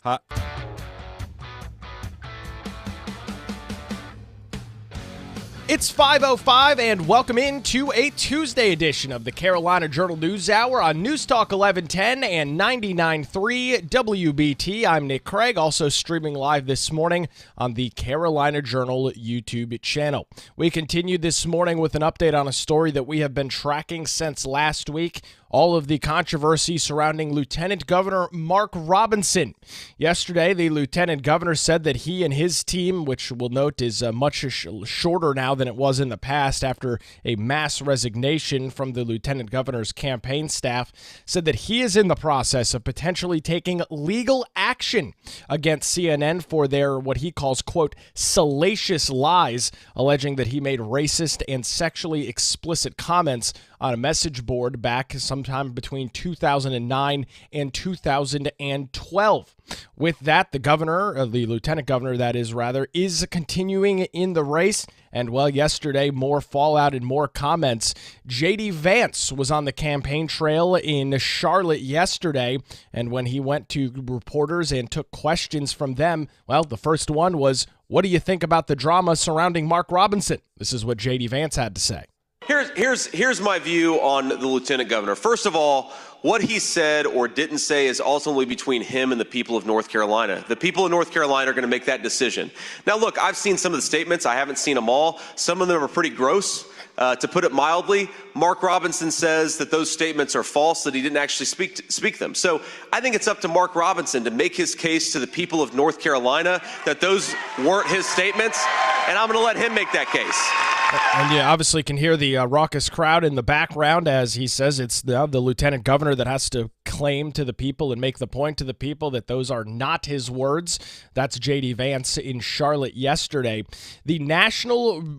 Hot. It's 5:05 and welcome into a Tuesday edition of the Carolina Journal News Hour on News Talk 1110 and 99.3 WBT. I'm Nick Craig, also streaming live this morning on the Carolina Journal YouTube channel. We continued this morning with an update on a story that we have been tracking since last week. All of the controversy surrounding Lieutenant Governor Mark Robinson. Yesterday, the Lieutenant Governor said that he and his team, which we'll note is much shorter now than it was in the past after a mass resignation from the Lieutenant Governor's campaign staff, said that he is in the process of potentially taking legal action against CNN for their, what he calls, quote, salacious lies, alleging that he made racist and sexually explicit comments on a message board back sometime between 2009 and 2012. With that, the governor, the lieutenant governor, that is rather, is continuing in the race. And well, yesterday, more fallout and more comments. J.D. Vance was on the campaign trail in Charlotte yesterday. And when he went to reporters and took questions from them, well, the first one was, what do you think about the drama surrounding Mark Robinson? This is what J.D. Vance had to say. Here's my view on the lieutenant governor. First of all, what he said or didn't say is ultimately between him and the people of North Carolina. The people of North Carolina are going to make that decision. Now, look, I've seen some of the statements. I haven't seen them all. Some of them are pretty gross. To put it mildly, Mark Robinson says that those statements are false, that he didn't actually speak them. So I think it's up to Mark Robinson to make his case to the people of North Carolina that those weren't his statements, and I'm going to let him make that case. And you obviously can hear the raucous crowd in the background as he says it's the lieutenant governor that has to claim to the people and make the point to the people that those are not his words. That's J.D. Vance in Charlotte yesterday. The nationally,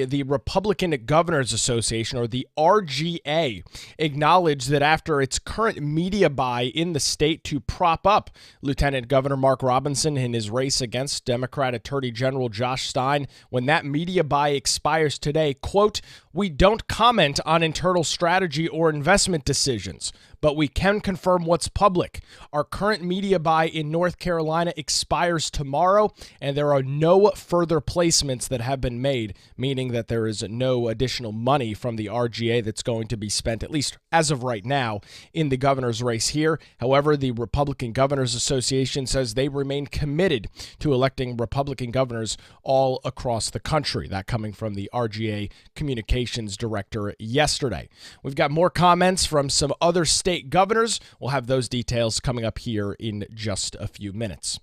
the Republican Governors Association, or the RGA, acknowledged that after its current media buy in the state to prop up Lieutenant Governor Mark Robinson in his race against Democrat Attorney General Josh Stein, when that media buy expires today, quote, we don't comment on internal strategy or investment decisions, but we can confirm what's public. Our current media buy in North Carolina expires tomorrow, and there are no further placements that have been made, meaning that there is no additional money from the RGA that's going to be spent, at least as of right now, in the governor's race here. However, the Republican Governors Association says they remain committed to electing Republican governors all across the country. That coming from the RGA Communications Director yesterday. We've got more comments from some other state governors. We'll have those details coming up here in just a few minutes.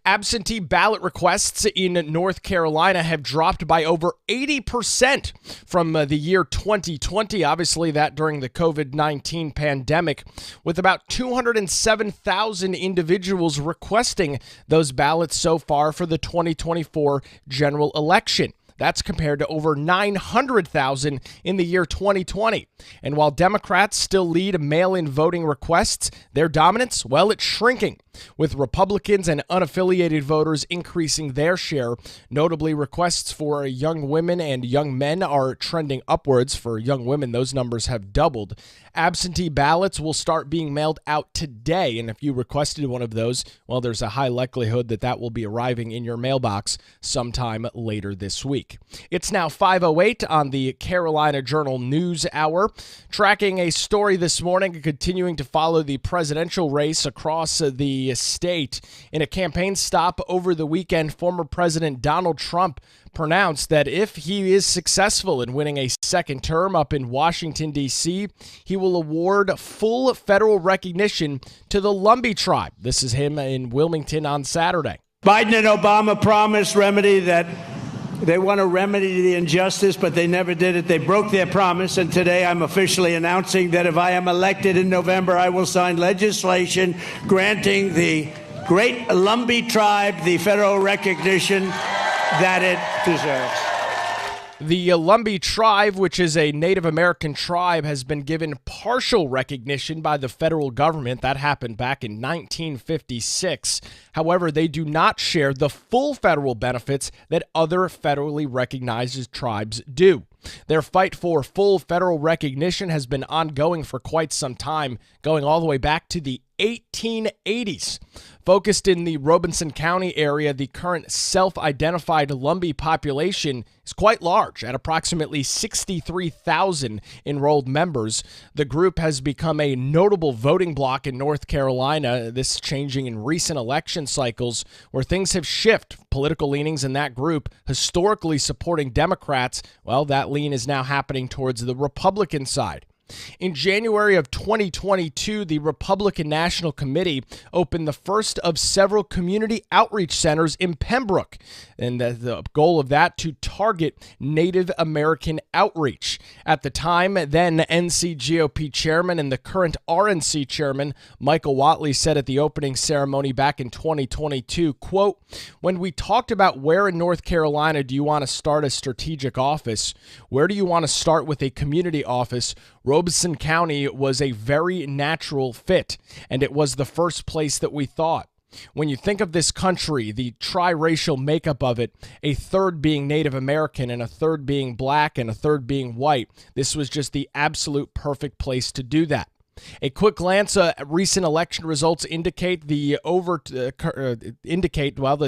Absentee ballot requests in North Carolina have dropped by over 80% from the year 2020. Obviously, that during the COVID-19 pandemic, with about 207,000 individuals requesting those ballots so far for the 2024 general election. That's compared to over 900,000 in the year 2020. And while Democrats still lead mail-in voting requests, their dominance, well, it's shrinking, with Republicans and unaffiliated voters increasing their share. Notably, requests for young women and young men are trending upwards. For young women, those numbers have doubled. Absentee ballots will start being mailed out today, and if you requested one of those, well, there's a high likelihood that that will be arriving in your mailbox sometime later this week. It's now 5:08 on the Carolina Journal News Hour. Tracking a story this morning, continuing to follow the presidential race across the state. In a campaign stop over the weekend, former President Donald Trump pronounced that if he is successful in winning a second term up in Washington, D.C., he will award full federal recognition to the Lumby tribe. This is him in Wilmington on Saturday. Biden and Obama promised remedy that they want to remedy the injustice, but they never did it. They broke their promise, and today I'm officially announcing that if I am elected in November, I will sign legislation granting the great Lumby tribe the federal recognition that it deserves. The Lumby tribe, which is a Native American tribe, has been given partial recognition by the federal government. That happened back in 1956. However, they do not share the full federal benefits that other federally recognized tribes do. Their fight for full federal recognition has been ongoing for quite some time, going all the way back to the 1880s. Focused in the Robeson County area, the current self-identified Lumby population is quite large, at approximately 63,000 enrolled members. The group has become a notable voting bloc in North Carolina, this changing in recent election cycles where things have shifted. Political leanings in that group, historically supporting Democrats, well, that lean is now happening towards the Republican side. In January of 2022, the Republican National Committee opened the first of several community outreach centers in Pembroke, and the goal of that to target Native American outreach. At the time, then NCGOP chairman and the current RNC chairman, Michael Whatley, said at the opening ceremony back in 2022, quote, "When we talked about where in North Carolina do you want to start a strategic office, where do you want to start with a community office, Robeson County was a very natural fit, and it was the first place that we thought. When you think of this country, the triracial makeup of it, a third being Native American and a third being black and a third being white, this was just the absolute perfect place to do that." A quick glance at recent election results indicate that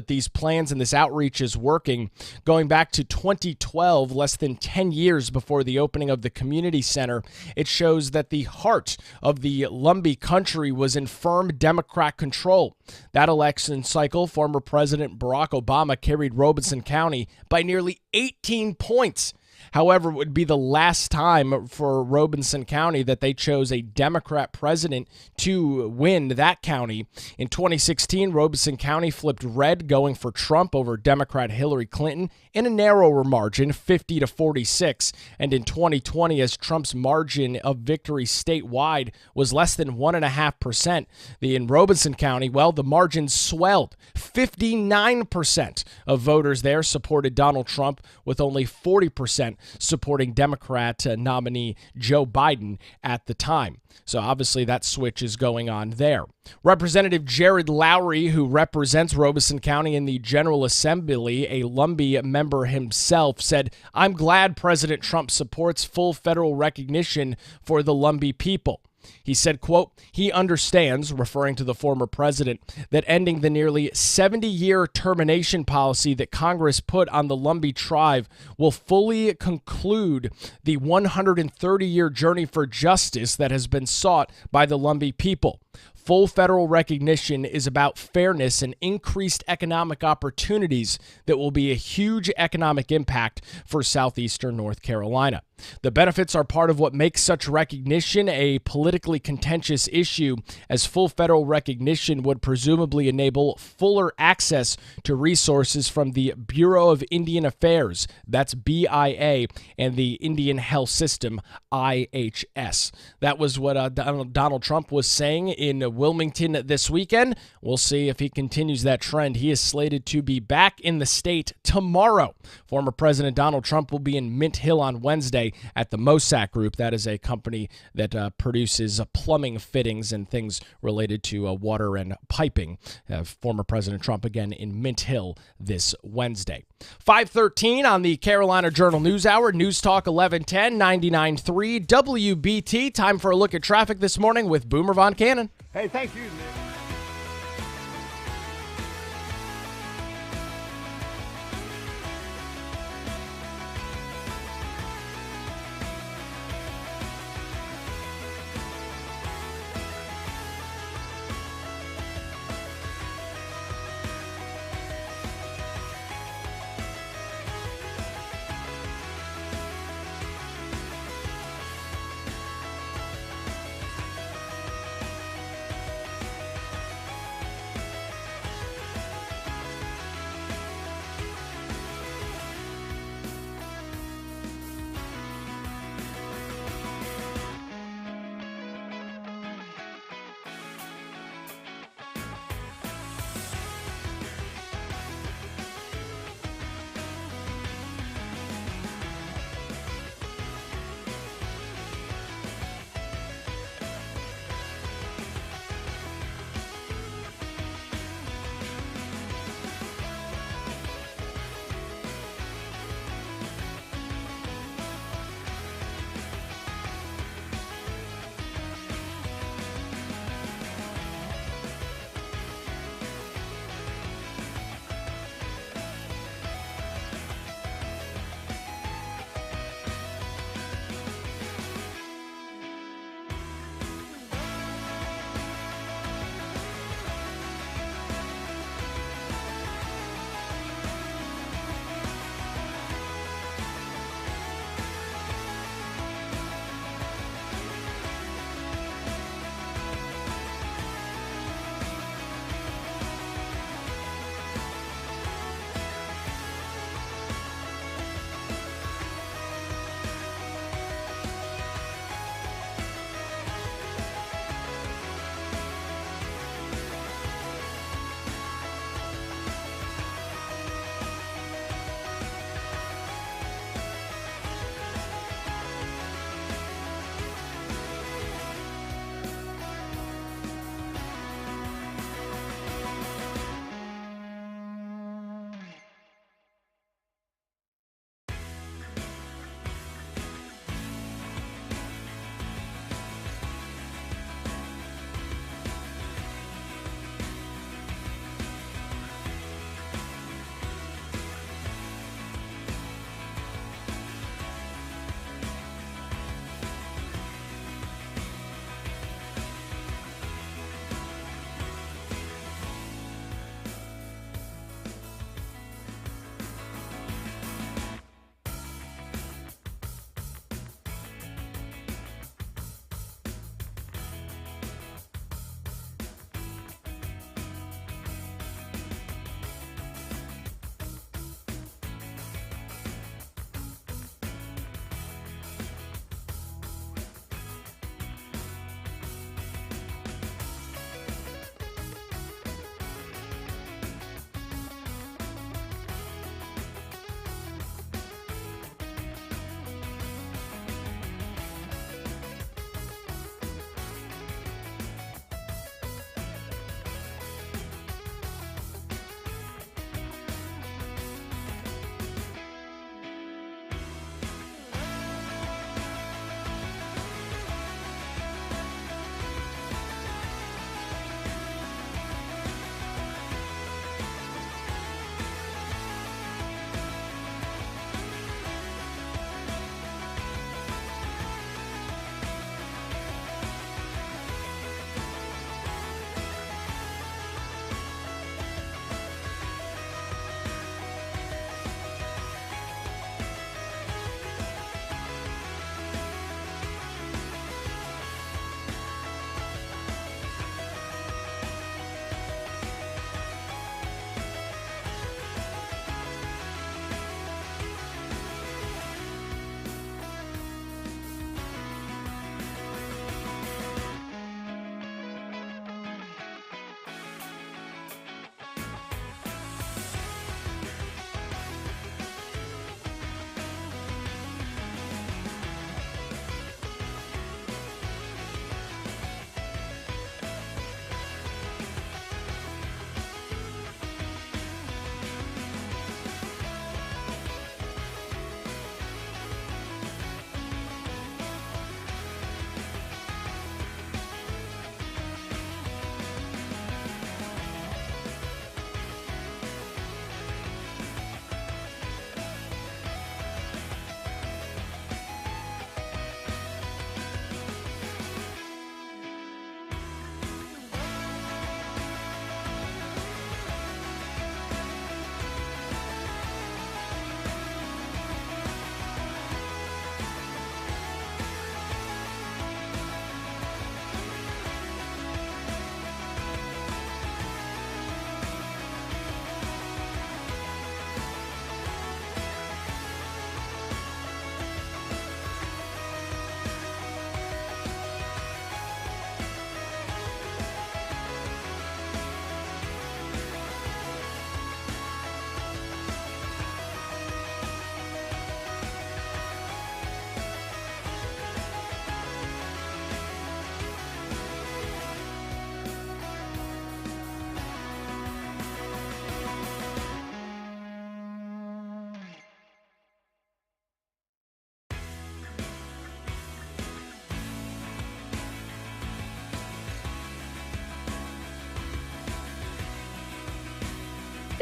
these plans and this outreach is working. Going back to 2012, less than 10 years before the opening of the community center, it shows that the heart of the Lumby country was in firm Democrat control. That election cycle, former President Barack Obama carried Robeson County by nearly 18 points. However, it would be the last time for Robeson County that they chose a Democrat president to win that county. In 2016, Robeson County flipped red, going for Trump over Democrat Hillary Clinton in a narrower margin, 50-46. And in 2020, as Trump's margin of victory statewide was less than 1.5%, in Robeson County, well, the margin swelled. 59% of voters there supported Donald Trump, with only 40% supporting Democrat nominee Joe Biden at the time. So obviously that switch is going on there. Representative Jared Lowry, who represents Robeson County in the General Assembly, a Lumby member himself, said, "I'm glad President Trump supports full federal recognition for the Lumby people." He said, quote, "He understands," referring to the former president, "that ending the nearly 70-year termination policy that Congress put on the Lumby tribe will fully conclude the 130-year journey for justice that has been sought by the Lumby people. Full federal recognition is about fairness and increased economic opportunities that will be a huge economic impact for southeastern North Carolina. The benefits are part of what makes such recognition a politically contentious issue, as full federal recognition would presumably enable fuller access to resources from the Bureau of Indian Affairs, that's BIA, and the Indian Health System, IHS." That was what Donald Trump was saying in Wilmington this weekend. We'll see if he continues that trend. He is slated to be back in the state tomorrow. Former President Donald Trump will be in Mint Hill on Wednesday at the Mosack Group. That is a company that produces plumbing fittings and things related to water and piping. Former President Trump again in Mint Hill this Wednesday. 5:13 on the Carolina Journal News Hour. News Talk 1110 99.3 WBT. Time for a look at traffic this morning with Boomer Von Canon. Hey, thank you, Nick.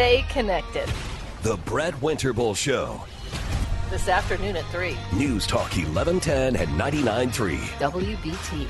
Stay connected. The Brett Winterble Show. This afternoon at 3. News Talk 1110 and 99.3. WBT.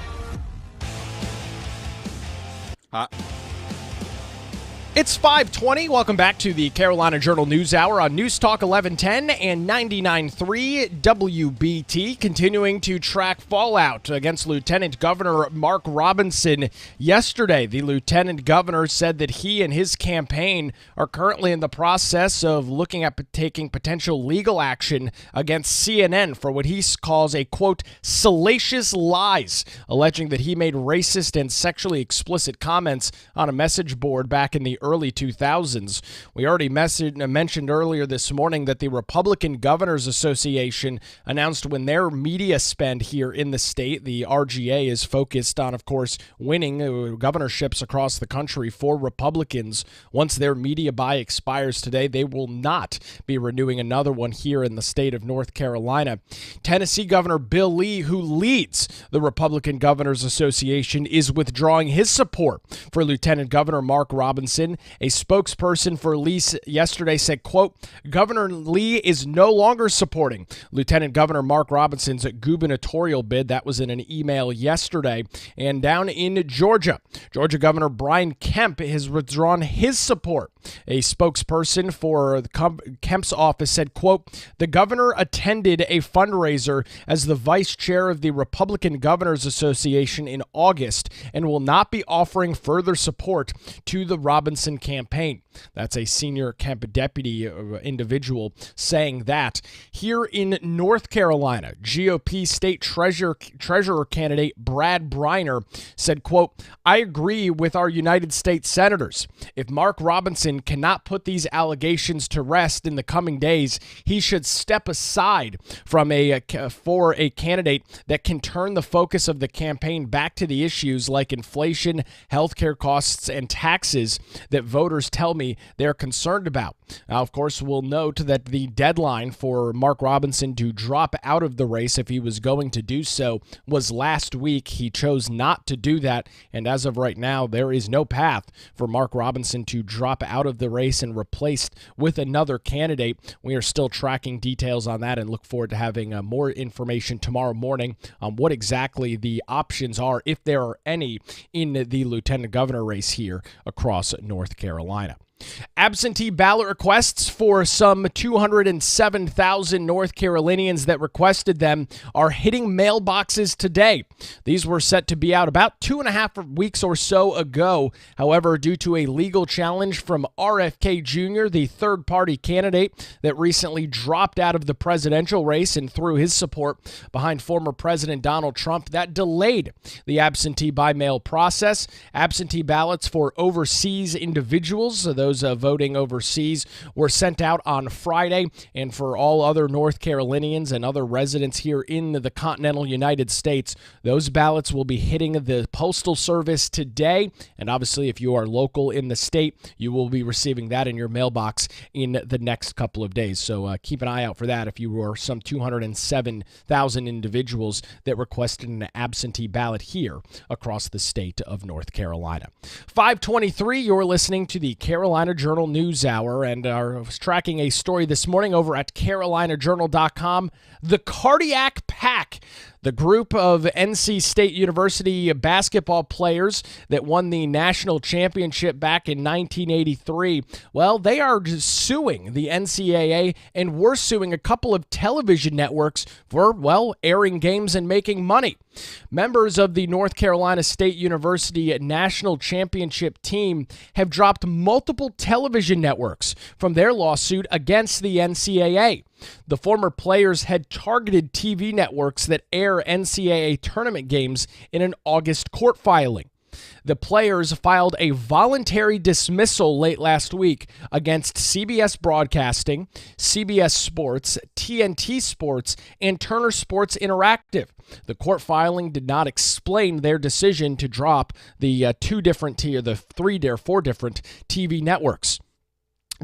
It's 5:20. Welcome back to the Carolina Journal News Hour on News Talk 1110 and 99.3 WBT. Continuing to track fallout against Lieutenant Governor Mark Robinson. Yesterday, the Lieutenant Governor said that he and his campaign are currently in the process of looking at taking potential legal action against CNN for what he calls a, quote, salacious lies, alleging that he made racist and sexually explicit comments on a message board back in the early 2000s. We already mentioned earlier this morning that the Republican Governors Association announced when their media spend here in the state, the RGA is focused on, of course, winning governorships across the country for Republicans. Once their media buy expires today, they will not be renewing another one here in the state of North Carolina. Tennessee Governor Bill Lee, who leads the Republican Governors Association, is withdrawing his support for Lieutenant Governor Mark Robinson. A spokesperson for Lee yesterday said, quote, Governor Lee is no longer supporting Lieutenant Governor Mark Robinson's gubernatorial bid. That was in an email yesterday. And down in Georgia Governor Brian Kemp has withdrawn his support. A spokesperson for Kemp's office said, quote, the governor attended a fundraiser as the vice chair of the Republican Governors Association in August and will not be offering further support to the Robinson campaign. That's a senior Kemp deputy individual saying that. Here in North Carolina, GOP state treasurer candidate Brad Briner said, quote, I agree with our United States senators. If Mark Robinson cannot put these allegations to rest in the coming days, he should step aside from for a candidate that can turn the focus of the campaign back to the issues like inflation, healthcare costs, and taxes that voters tell me they're concerned about. Now, of course, we'll note that the deadline for Mark Robinson to drop out of the race, if he was going to do so, was last week. He chose not to do that, and as of right now, there is no path for Mark Robinson to drop out of the race and replaced with another candidate. We are still tracking details on that and look forward to having more information tomorrow morning on what exactly the options are, if there are any, in the lieutenant governor race here across North Carolina. Absentee ballot requests for some 207,000 North Carolinians that requested them are hitting mailboxes today. These were set to be out about 2.5 weeks or so ago. However, due to a legal challenge from RFK Jr., the third-party candidate that recently dropped out of the presidential race and threw his support behind former President Donald Trump, that delayed the absentee by mail process. Absentee ballots for overseas individuals, those voting overseas, were sent out on Friday, and for all other North Carolinians and other residents here in the continental United States, those ballots will be hitting the Postal Service today, and obviously if you are local in the state, you will be receiving that in your mailbox in the next couple of days. So keep an eye out for that if you were some 207,000 individuals that requested an absentee ballot here across the state of North Carolina. 5:23, you're listening to the Carolina Journal News Hour, and are tracking a story this morning over at carolinajournal.com. The Cardiac Pack, the group of NC State University basketball players that won the national championship back in 1983, well, they are just suing the NCAA, and were suing a couple of television networks for, well, airing games and making money. Members of the North Carolina State University national championship team have dropped multiple television networks from their lawsuit against the NCAA. The former players had targeted TV networks that air NCAA tournament games in an August court filing. The players filed a voluntary dismissal late last week against CBS Broadcasting, CBS Sports, TNT Sports, and Turner Sports Interactive. The court filing did not explain their decision to drop the four different TV networks.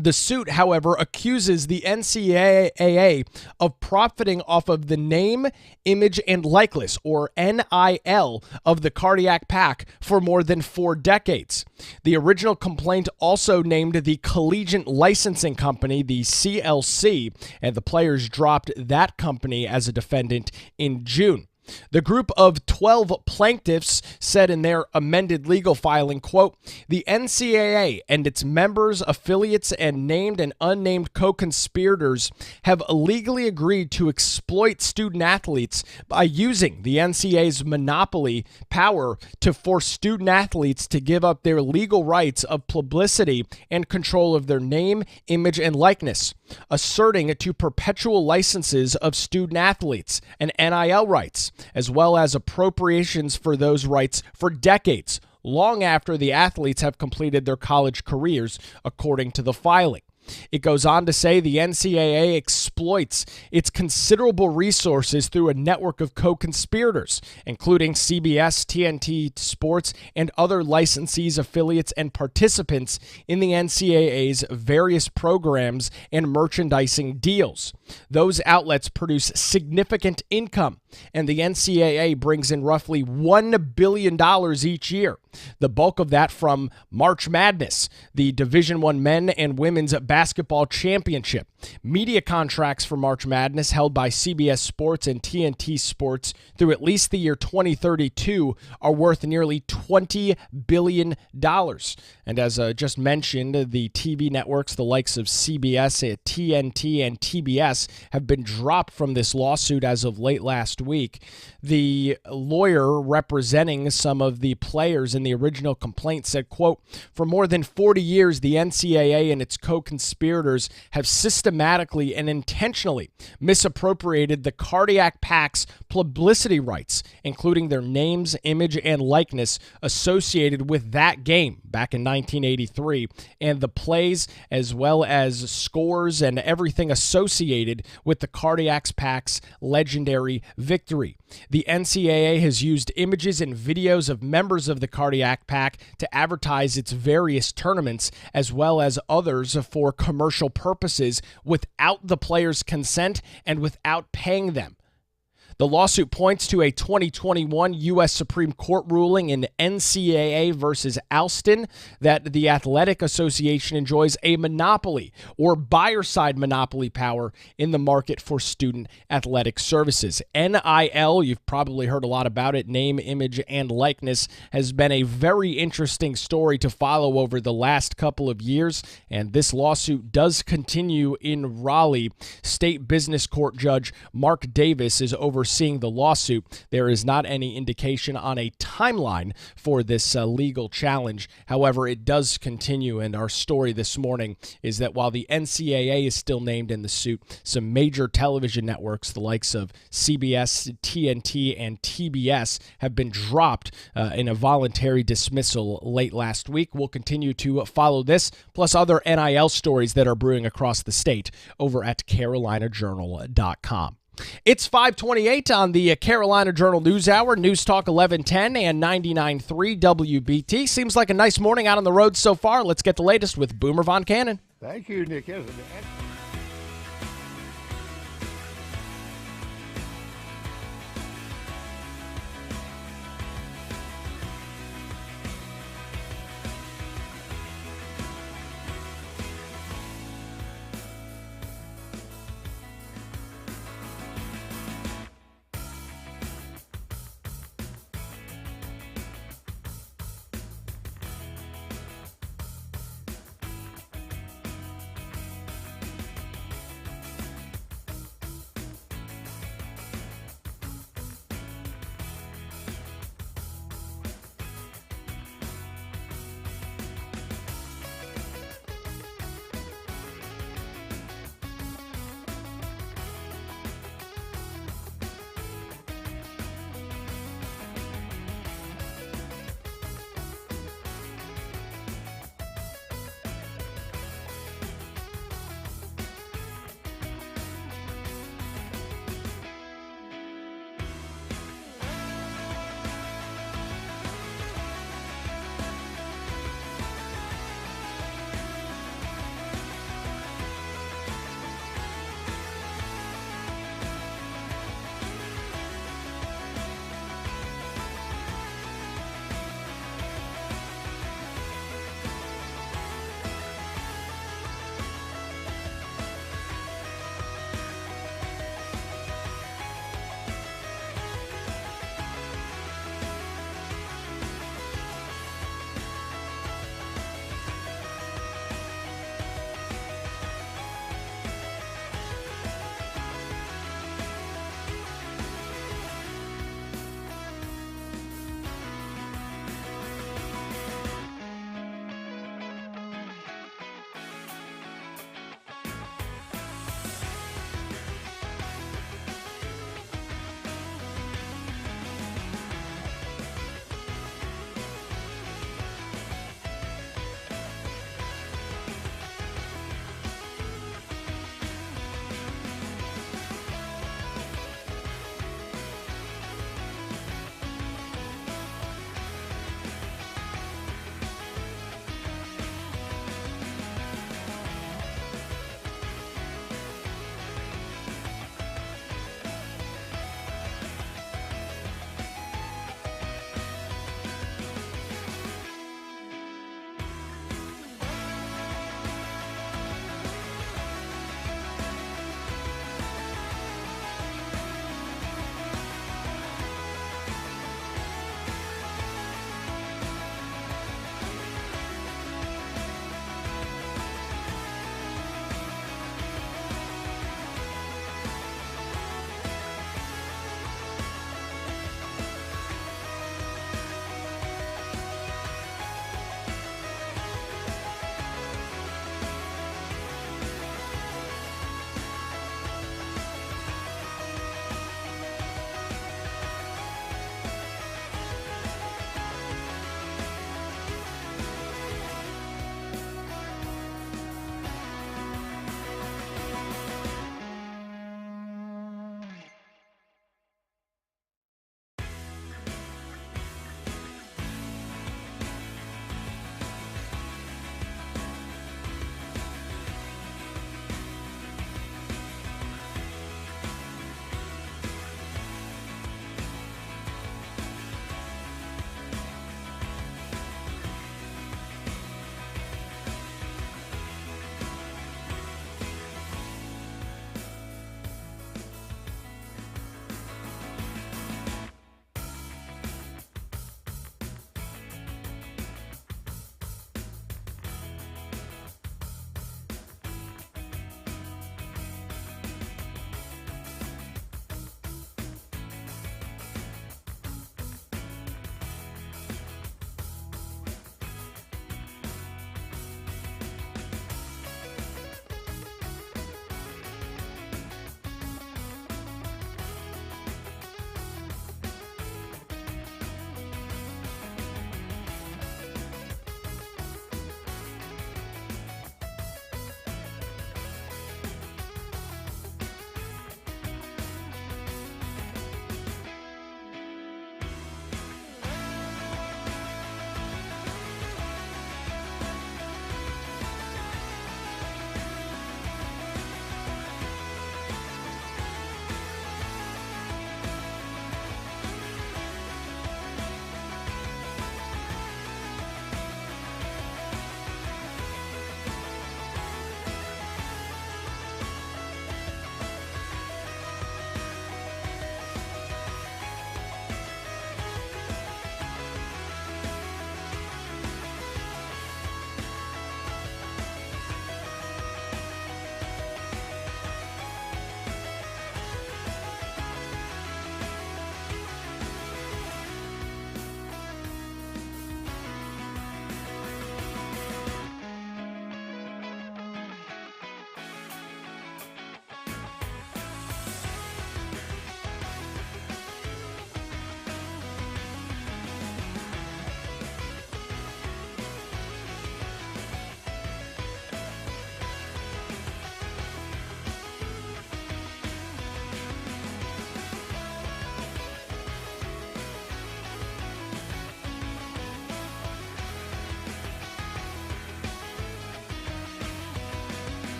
The suit, however, accuses the NCAA of profiting off of the name, image, and likeness, or NIL, of the cardiac pack for more than 4 decades. The original complaint also named the Collegiate Licensing Company, the CLC, and the players dropped that company as a defendant in June. The group of 12 plaintiffs said in their amended legal filing, quote, "The NCAA and its members, affiliates, and named and unnamed co-conspirators have illegally agreed to exploit student athletes by using the NCAA's monopoly power to force student athletes to give up their legal rights of publicity and control of their name, image, and likeness, asserting to perpetual licenses of student athletes and NIL rights, as well as appropriations for those rights for decades, long after the athletes have completed their college careers, according to the filing. It goes on to say the NCAA exploits its considerable resources through a network of co-conspirators, including CBS, TNT Sports, and other licensees, affiliates, and participants in the NCAA's various programs and merchandising deals. Those outlets produce significant income, and the NCAA brings in roughly $1 billion each year. The bulk of that from March Madness, the Division I men and women's basketball championship. Media contracts for March Madness held by CBS Sports and TNT Sports through at least the year 2032 are worth nearly $20 billion. And as just mentioned, the TV networks, the likes of CBS, TNT, and TBS, have been dropped from this lawsuit as of late last week. The lawyer representing some of the players in the original complaint said, quote, "For more than 40 years, the NCAA and its co-conspirators have systematically and intentionally misappropriated the cardiac pack's publicity rights, including their names, image, and likeness associated with that game back in 1983, and the plays as well as scores and everything associated with the cardiac pack's legendary victory. The NCAA has used images and videos of members of the cardiac pack to advertise its various tournaments as well as others for commercial purposes without the players' consent and without paying them. The lawsuit points to a 2021 U.S. Supreme Court ruling in NCAA versus Alston that the Athletic Association enjoys a monopoly or buyer-side monopoly power in the market for student athletic services. NIL, you've probably heard a lot about it, name, image, and likeness, has been a very interesting story to follow over the last couple of years, and this lawsuit does continue in Raleigh. State Business Court Judge Mark Davis is overseeing the lawsuit. There is not any indication on a timeline for this legal challenge. However, it does continue, and our story this morning is that while the NCAA is still named in the suit, some major television networks, the likes of CBS, TNT, and TBS, have been dropped in a voluntary dismissal late last week. We'll continue to follow this, plus other NIL stories that are brewing across the state over at CarolinaJournal.com. It's 5:28 on the Carolina Journal News Hour, News Talk 1110 and 99.3 WBT. Seems like a nice morning out on the road so far. Let's get the latest with Boomer Von Canon. Thank you, Nick.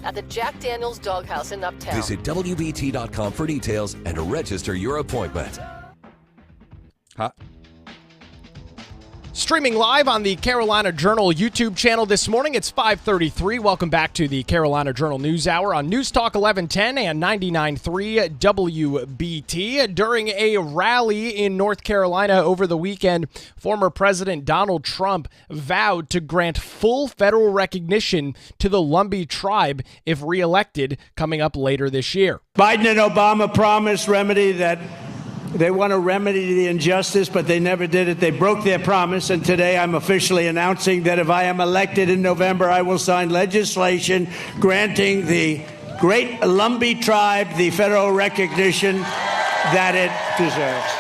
at the Jack Daniels Doghouse in Uptown. Visit WBT.com for details and to register your appointment. Streaming live on the Carolina Journal YouTube channel this morning, it's 5:33. Welcome back to the Carolina Journal News Hour on News Talk 1110 and 99.3 WBT. During a rally in North Carolina over the weekend, former President Donald Trump vowed to grant full federal recognition to the Lumby tribe if reelected coming up later this year. Biden and Obama promised they want to remedy the injustice, but they never did it. They broke their promise, and today I'm officially announcing that if I am elected in November, I will sign legislation granting the great Lumby tribe the federal recognition that it deserves.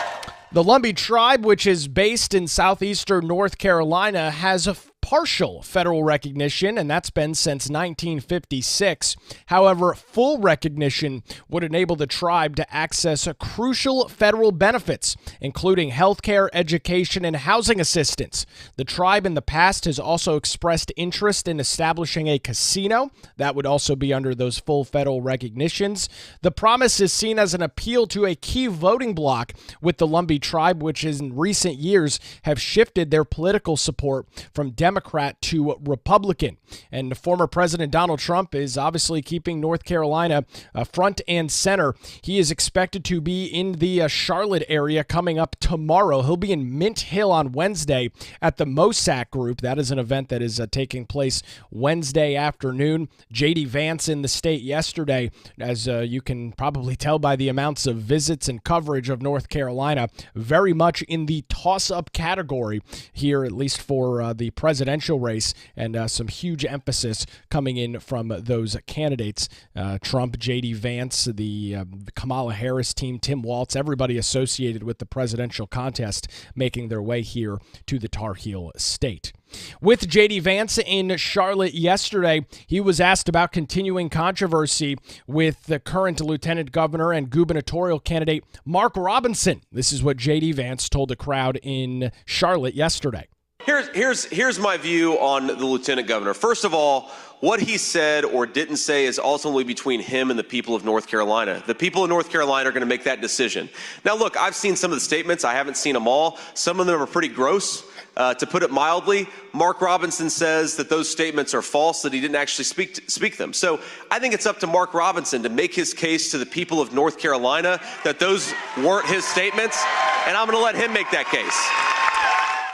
The Lumby tribe, which is based in southeastern North Carolina, has a partial federal recognition, and that's been since 1956. However, full recognition would enable the tribe to access crucial federal benefits, including healthcare, education, and housing assistance. The tribe in the past has also expressed interest in establishing a casino that would also be under those full federal recognitions. The promise is seen as an appeal to a key voting bloc with the Lumby tribe, which in recent years have shifted their political support from Democrat to Republican. And former President Donald Trump is obviously keeping North Carolina front and center. He is expected to be in the Charlotte area coming up tomorrow. He'll be in Mint Hill on Wednesday at the MOSAC group. That is an event that is taking place Wednesday afternoon. J.D. Vance in the state yesterday, as you can probably tell by the amounts of visits and coverage of North Carolina, very much in the toss-up category here, at least for the presidential race, and some huge emphasis coming in from those candidates. Trump, J.D. Vance, the Kamala Harris team, Tim Walz, everybody associated with the presidential contest making their way here to the Tar Heel state. With J.D. Vance in Charlotte yesterday, he was asked about continuing controversy with the current lieutenant governor and gubernatorial candidate Mark Robinson. This is what J.D. Vance told a crowd in Charlotte yesterday. Here's my view on the lieutenant governor. First of all, what he said or didn't say is ultimately between him and the people of North Carolina. The people of North Carolina are going to make that decision. Now, look, I've seen some of the statements. I haven't seen them all. Some of them are pretty gross, to put it mildly. Mark Robinson says that those statements are false, that he didn't actually speak them. So I think it's up to Mark Robinson to make his case to the people of North Carolina that those weren't his statements, and I'm going to let him make that case.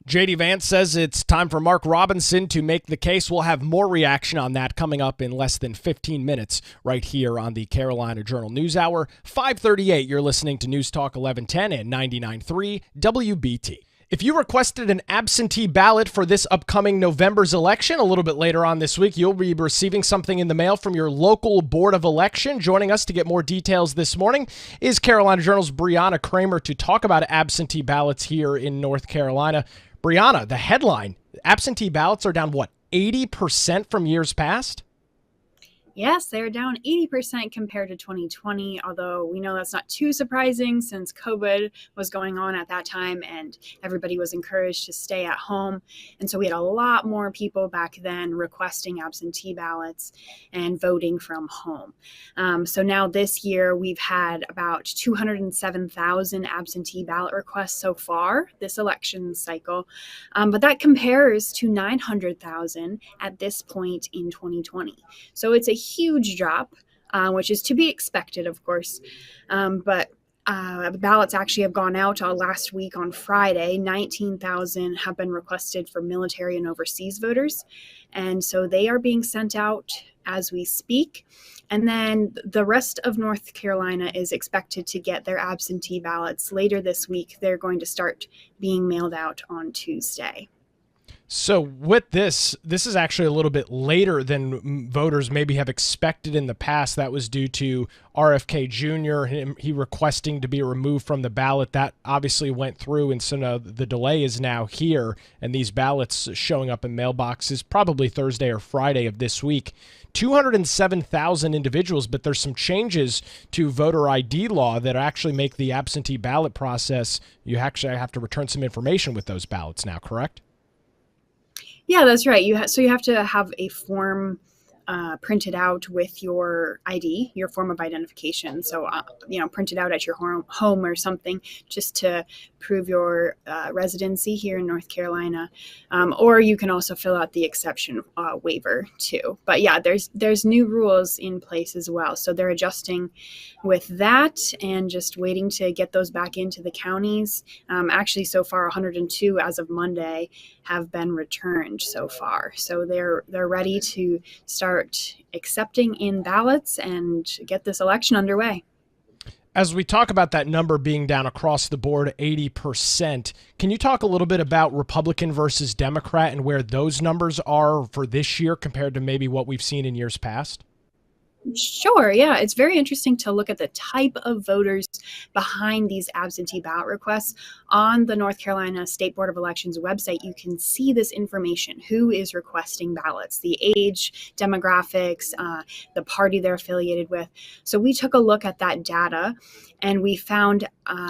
J.D. Vance says it's time for Mark Robinson to make the case. We'll have more reaction on that coming up in less than 15 minutes right here on the Carolina Journal News Hour. 5:38, you're listening to News Talk 1110 and 99.3 WBT. If you requested an absentee ballot for this upcoming November's election, a little bit later on this week, you'll be receiving something in the mail from your local Board of Election. Joining us to get more details this morning is Carolina Journal's Brianna Kramer to talk about absentee ballots here in North Carolina. Brianna, the headline, absentee ballots are down, 80% from years past? Yes, they're down 80% compared to 2020, although we know that's not too surprising since COVID was going on at that time and everybody was encouraged to stay at home. And so we had a lot more people back then requesting absentee ballots and voting from home. So now this year we've had about 207,000 absentee ballot requests so far this election cycle, but that compares to 900,000 at this point in 2020. So it's a huge drop, which is to be expected, of course. But ballots actually have gone out last week on Friday. 19,000 have been requested for military and overseas voters. And so they are being sent out as we speak. And then the rest of North Carolina is expected to get their absentee ballots later this week. They're going to start being mailed out on Tuesday. So with this is actually a little bit later than voters maybe have expected in the past. That was due to RFK Jr., he requesting to be removed from the ballot. That obviously went through, and so now the delay is now here, and these ballots showing up in mailboxes probably Thursday or Friday of this week. 207,000 individuals, but there's some changes to voter ID law that actually make the absentee ballot process, you actually have to return some information with those ballots now, correct? Yeah, that's right. So you have to have a form printed out with your ID, your form of identification. So, print it out at your home or something just to prove your residency here in North Carolina. Or you can also fill out the exception waiver too. But yeah, there's new rules in place as well. So they're adjusting with that and just waiting to get those back into the counties. Actually, so far, 102 as of Monday have been returned so far. So they're ready to start accepting in ballots and get this election underway. As we talk about that number being down across the board, 80%, can you talk a little bit about Republican versus Democrat and where those numbers are for this year compared to maybe what we've seen in years past? Sure. Yeah. It's very interesting to look at the type of voters behind these absentee ballot requests. On the North Carolina State Board of Elections website, you can see this information: who is requesting ballots, the age, demographics, the party they're affiliated with. So we took a look at that data and we found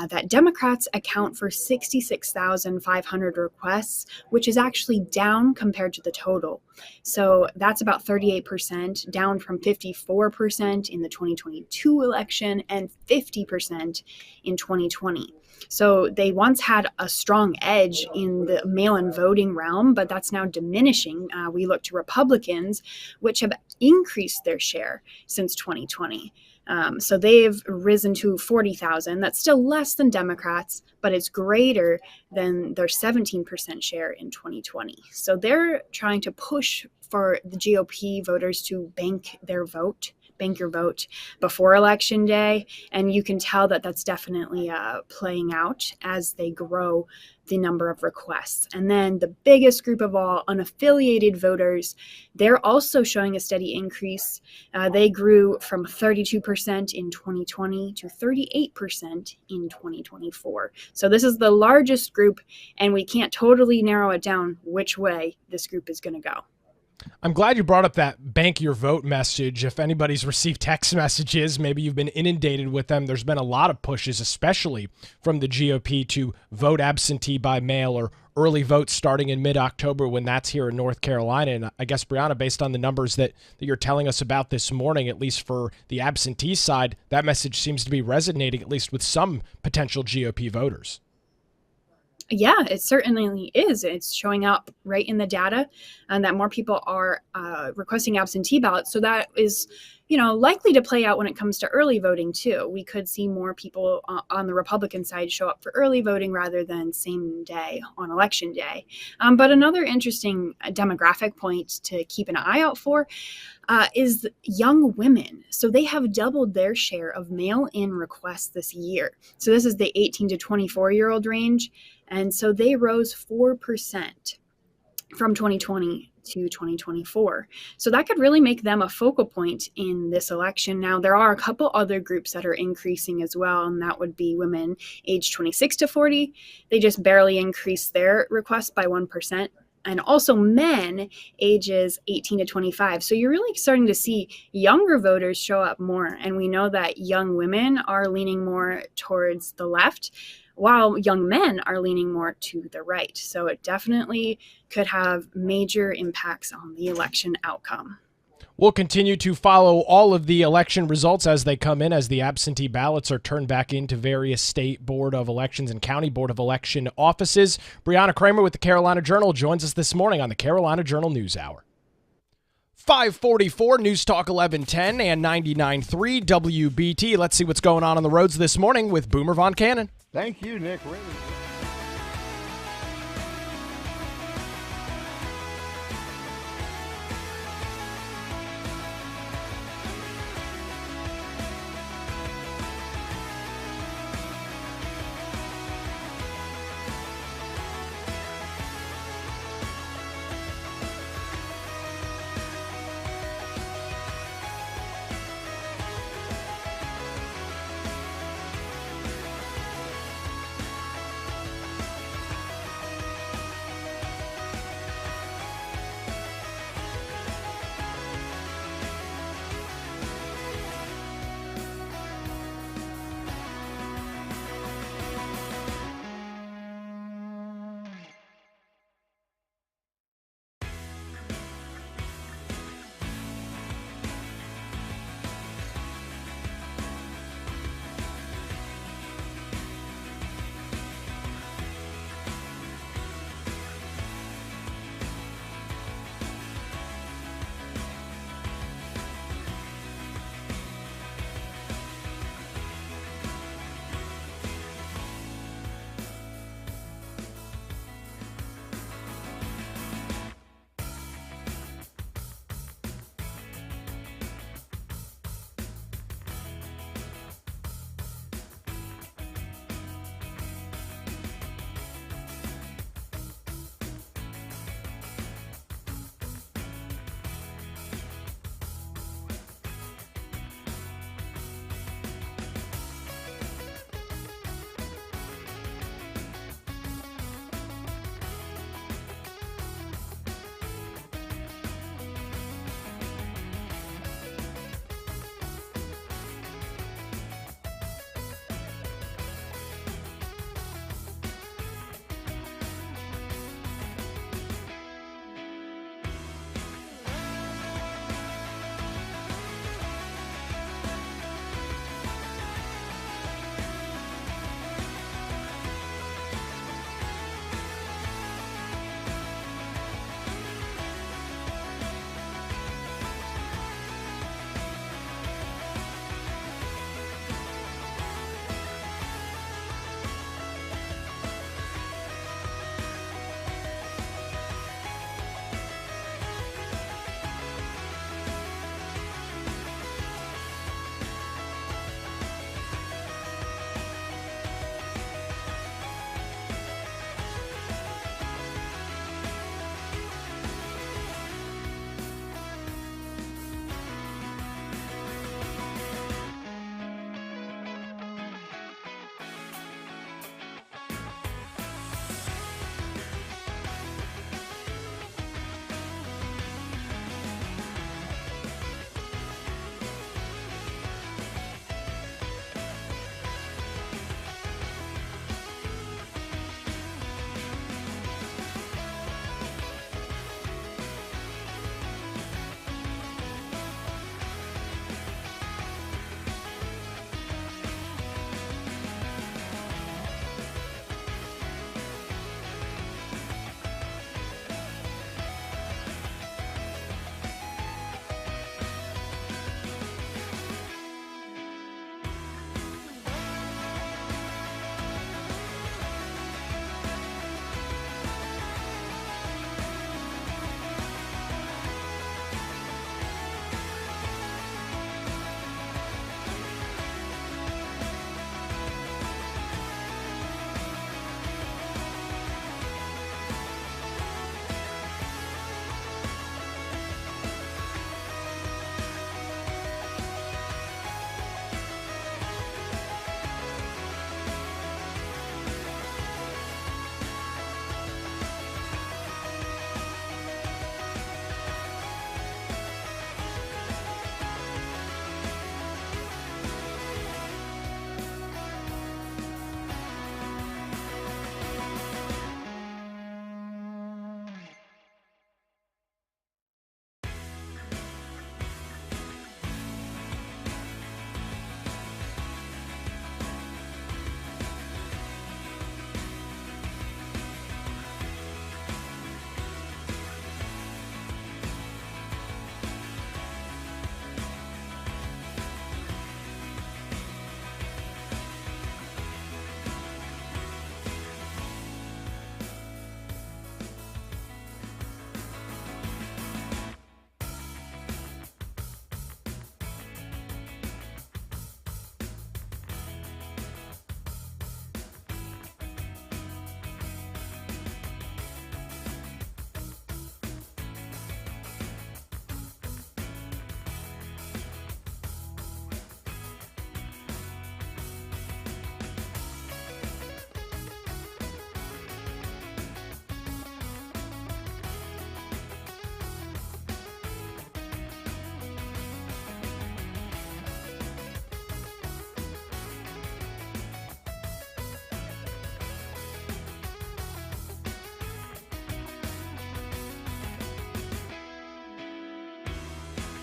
that Democrats account for 66,500 requests, which is actually down compared to the total. So that's about 38%, down from 54% in the 2022 election and 50% in 2020. So they once had a strong edge in the mail-in voting realm, but that's now diminishing. We look to Republicans, which have increased their share since 2020. So they've risen to 40,000. That's still less than Democrats, but it's greater than their 17% share in 2020. So they're trying to push for the GOP voters to bank your vote before Election Day. And you can tell that that's definitely playing out as they grow the number of requests. And then the biggest group of all, unaffiliated voters, they're also showing a steady increase. They grew from 32% in 2020 to 38% in 2024. So this is the largest group, and we can't totally narrow it down which way this group is going to go. I'm glad you brought up that bank your vote message. If anybody's received text messages, maybe you've been inundated with them. There's been a lot of pushes, especially from the GOP, to vote absentee by mail or early vote starting in mid-October when that's here in North Carolina. And I guess, Brianna, based on the numbers that you're telling us about this morning, at least for the absentee side, that message seems to be resonating, at least with some potential GOP voters. Yeah, it certainly is. It's showing up right in the data, and that more people are requesting absentee ballots. So that is, likely to play out when it comes to early voting too. We could see more people on the Republican side show up for early voting rather than same day on Election Day. But another interesting demographic point to keep an eye out for is young women. So they have doubled their share of mail-in requests this year. So this is the 18 to 24-year-old range. And so they rose 4% from 2020 to 2024. So that could really make them a focal point in this election. Now, there are a couple other groups that are increasing as well, and that would be women age 26 to 40. They just barely increased their requests by 1%. And also men ages 18 to 25. So you're really starting to see younger voters show up more. And we know that young women are leaning more towards the left, while young men are leaning more to the right. So it definitely could have major impacts on the election outcome. We'll continue to follow all of the election results as they come in, as the absentee ballots are turned back into various state board of elections and county board of election offices. Brianna Kramer with the Carolina Journal joins us this morning on the Carolina Journal News Hour. 544 News Talk 1110 and 99.3 WBT. Let's see what's going on the roads this morning with Boomer Von Canon. Thank you, Nick.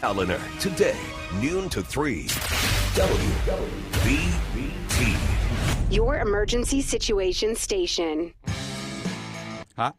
Alliner today, noon to 3. WBT. Your emergency situation station. Huh?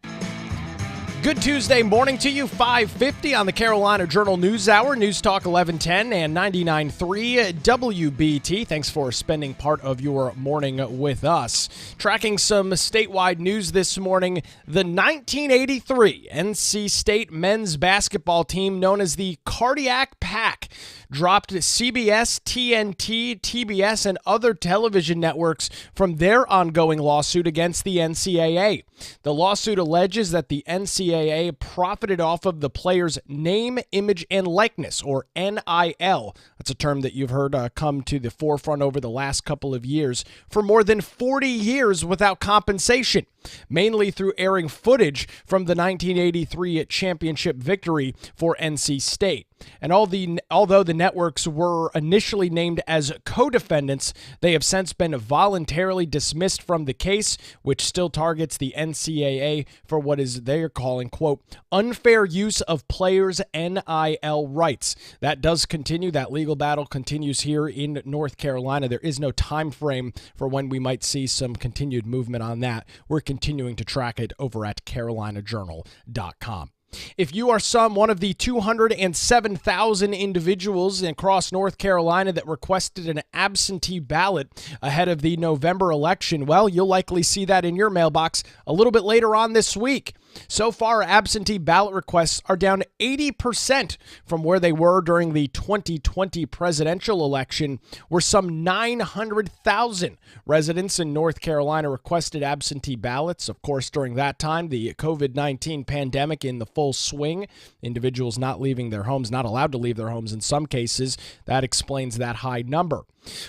Good Tuesday morning to you, 5:50 on the Carolina Journal News Hour, News Talk 1110 and 99.3 WBT. Thanks for spending part of your morning with us. Tracking some statewide news this morning, the 1983 NC State men's basketball team known as the Cardiac Pack dropped CBS, TNT, TBS, and other television networks from their ongoing lawsuit against the NCAA. The lawsuit alleges that the NCAA profited off of the players' name, image, and likeness, or NIL. That's a term that you've heard come to the forefront over the last couple of years for more than 40 years without compensation, mainly through airing footage from the 1983 championship victory for NC State. And although the networks were initially named as co-defendants, they have since been voluntarily dismissed from the case, which still targets the NCAA for what is they're calling, quote, unfair use of players' NIL rights. That does continue. That legal battle continues here in North Carolina. There is no time frame for when we might see some continued movement on that. We're continuing to track it over at carolinajournal.com. If you are one of the 207,000 individuals across North Carolina that requested an absentee ballot ahead of the November election, well, you'll likely see that in your mailbox a little bit later on this week. So far, absentee ballot requests are down 80% from where they were during the 2020 presidential election, where some 900,000 residents in North Carolina requested absentee ballots. Of course, during that time, the COVID-19 pandemic in the full swing, individuals not leaving their homes, not allowed to leave their homes in some cases. That explains that high number.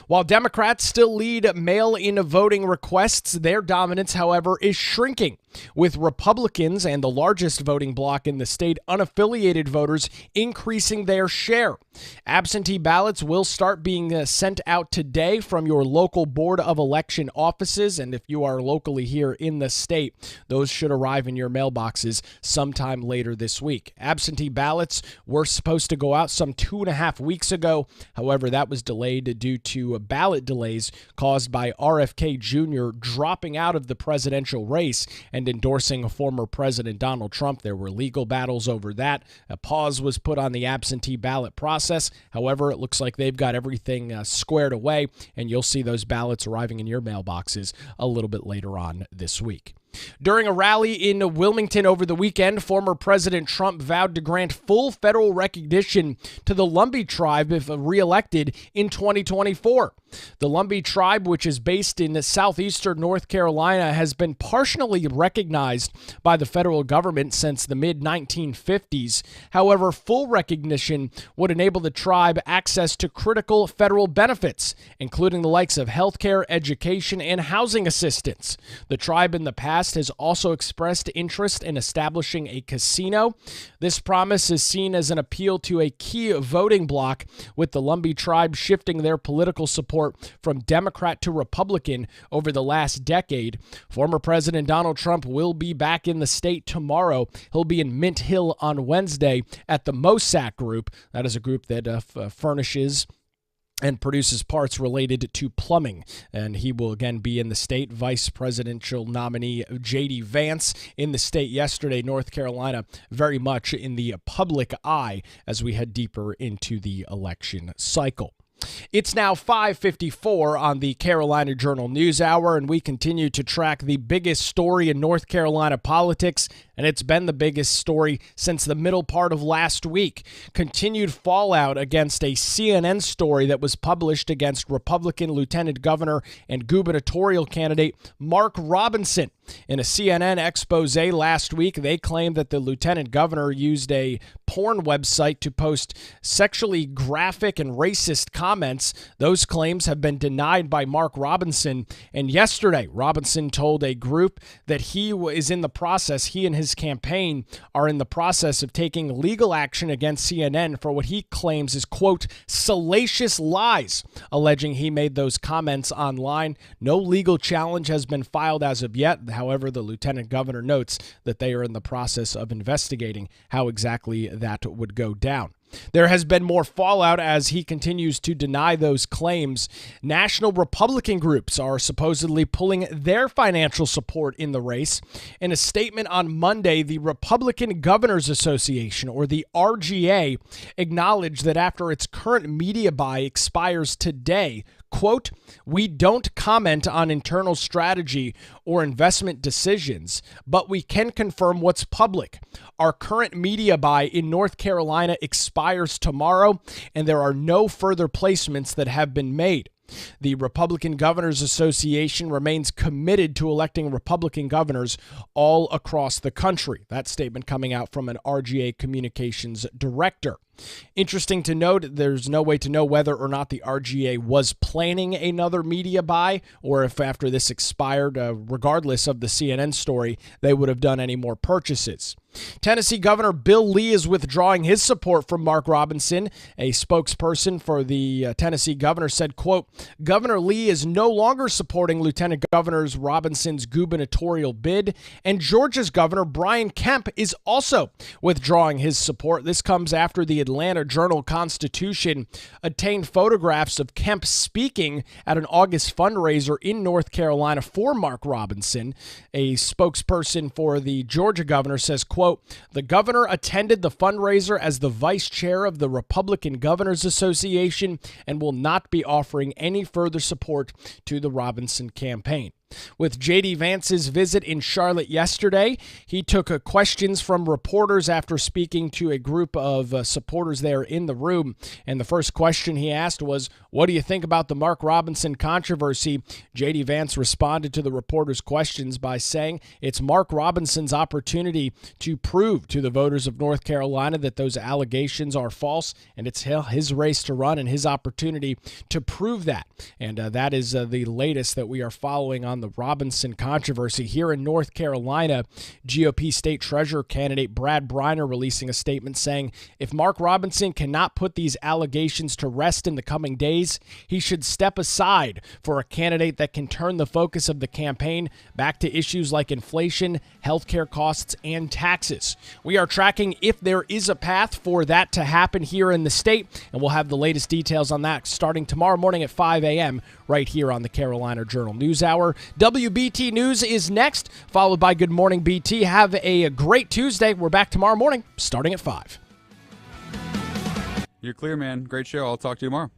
While Democrats still lead mail-in voting requests, their dominance, however, is shrinking, with Republicans and the largest voting bloc in the state, unaffiliated voters, increasing their share. Absentee ballots will start being sent out today from your local Board of Election offices, and if you are locally here in the state, those should arrive in your mailboxes sometime later this week. Absentee ballots were supposed to go out some 2.5 weeks ago. However, that was delayed due to ballot delays caused by RFK Jr. dropping out of the presidential race and endorsing former President Donald Trump. There were legal battles over that. A pause was put on the absentee ballot process. However, it looks like they've got everything squared away, and you'll see those ballots arriving in your mailboxes a little bit later on this week. During a rally in Wilmington over the weekend, former President Trump vowed to grant full federal recognition to the Lumby tribe if reelected in 2024. The Lumby tribe, which is based in southeastern North Carolina, has been partially recognized by the federal government since the mid-1950s. However, full recognition would enable the tribe access to critical federal benefits, including the likes of healthcare, education, and housing assistance. The tribe in the past has also expressed interest in establishing a casino. This promise is seen as an appeal to a key voting bloc, with the Lumby tribe shifting their political support from Democrat to Republican over the last decade. Former President Donald Trump will be back in the state tomorrow. He'll be in Mint Hill on Wednesday at the MOSAC group. That is a group that furnishes and produces parts related to plumbing. And he will again be in the state. Vice presidential nominee J.D. Vance in the state yesterday. North Carolina very much in the public eye as we head deeper into the election cycle. It's now 5:54 on the Carolina Journal News Hour, and we continue to track the biggest story in North Carolina politics, and it's been the biggest story since the middle part of last week. Continued fallout against a CNN story that was published against Republican Lieutenant Governor and gubernatorial candidate Mark Robinson. In a CNN expose last week, they claimed that the lieutenant governor used a porn website to post sexually graphic and racist comments. Those claims have been denied by Mark Robinson. And yesterday, Robinson told a group that he and his campaign are in the process of taking legal action against CNN for what he claims is, quote, salacious lies, alleging he made those comments online. No legal challenge has been filed as of yet. However, the lieutenant governor notes that they are in the process of investigating how exactly that would go down. There has been more fallout as he continues to deny those claims. National Republican groups are supposedly pulling their financial support in the race. In a statement on Monday, the Republican Governors Association, or the RGA, acknowledged that after its current media buy expires today, quote, "We don't comment on internal strategy or investment decisions, but we can confirm what's public. Our current media buy in North Carolina expires tomorrow, and there are no further placements that have been made." The Republican Governors Association remains committed to electing Republican governors all across the country. That statement coming out from an RGA communications director. Interesting to note, there's no way to know whether or not the RGA was planning another media buy or if after this expired, regardless of the CNN story, they would have done any more purchases. Tennessee Governor Bill Lee is withdrawing his support from Mark Robinson. A spokesperson for the Tennessee governor said, quote, "Governor Lee is no longer supporting Lieutenant Governor Robinson's gubernatorial bid, and Georgia's Governor Brian Kemp is also withdrawing his support." This comes after the Atlanta Journal-Constitution obtained photographs of Kemp speaking at an August fundraiser in North Carolina for Mark Robinson. A spokesperson for the Georgia governor says, quote, "The governor attended the fundraiser as the vice chair of the Republican Governors Association and will not be offering any further support to the Robinson campaign." With J.D. Vance's visit in Charlotte yesterday, he took questions from reporters after speaking to a group of supporters there in the room. And the first question he asked was, "What do you think about the Mark Robinson controversy?" J.D. Vance responded to the reporters' questions by saying it's Mark Robinson's opportunity to prove to the voters of North Carolina that those allegations are false, and it's his race to run and his opportunity to prove that. And that is the latest that we are following on the Robinson controversy. Here in North Carolina, GOP state treasurer candidate Brad Briner releasing a statement saying if Mark Robinson cannot put these allegations to rest in the coming days, he should step aside for a candidate that can turn the focus of the campaign back to issues like inflation, healthcare costs, and taxes. We are tracking if there is a path for that to happen here in the state, and we'll have the latest details on that starting tomorrow morning at 5 a.m. right here on the Carolina Journal News Hour. WBT News is next, followed by Good Morning BT. Have a great Tuesday. We're back tomorrow morning, starting at 5. You're clear, man. Great show. I'll talk to you tomorrow.